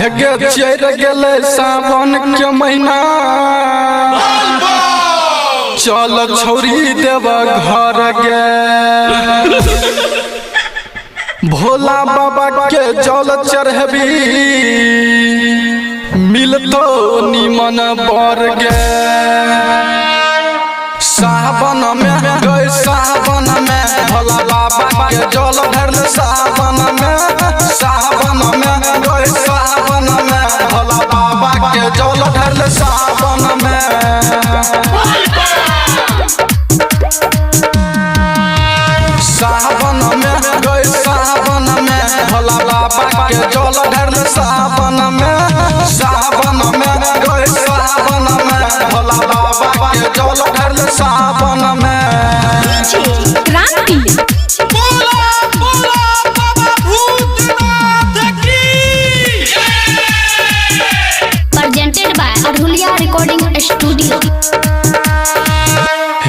हेगे चढ़ गेले सावन के महीना चल छोरी देव घर गे भोला बाबा के जल चढ़बी मिलतो निमन बर गे सावन में गए सावन में भोला बाबा के जल ढरल सावन में गए सावन में भोला बाबा के जल ढरल सावन में सावन में गए सावन में भोला बाबा के जल ढरल सावन में गए सावन में भोला बाबा के जल ढरल सावन में क्रांति बोला बोला बाबा भूतनाथ की presented by Arhulia Recording Studio।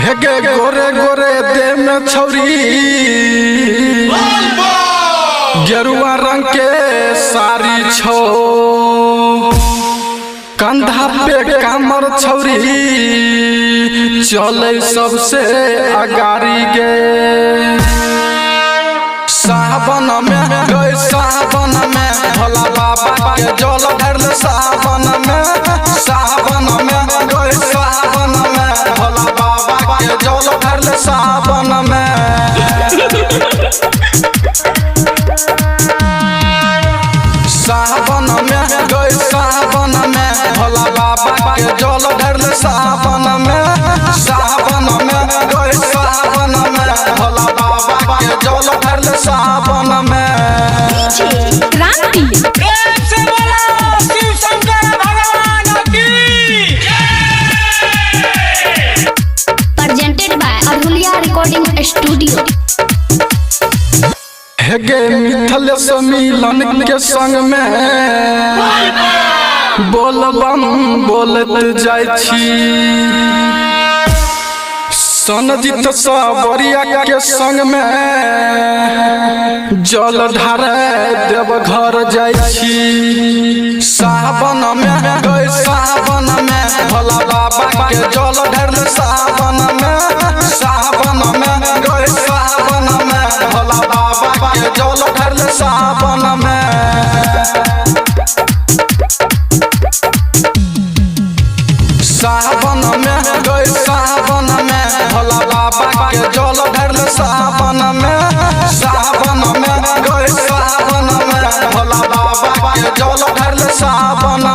हेगे गोरे गोरे दे में छौरी गेरुआ रंग के साड़ी छो कंधा पे कामर छौरी चले सबसे अगारी गे सावन में गए सावन में भोला बाबा के जल ढरल सावन में गए सावन में भोला बाबा के जल ढरल सावन में सावन में गए सावन में भोला बाबा के जल ढरल सावन में गए सावन में भोला बाबा के जल ढरल सावन में क्रांति प्रेम से बोला शिव शंकर भगवान की presented by Arhulia Recording Studio। हेगे मिथल सम्मिलन के संग में बोलबम बोलत जाय छी सनजीत सावरिया के संग में जल ढारे देव घर जाय छी सावन में गए सावन में भोला बाबा के जल ढरल सावन में गए सावन में भोला बाबा के जल ढरल सावन में सावन में गए सावन में भोला बाबा के जल ढरल सावन में गए सावन में भोला बाबा के जल ढरल सावन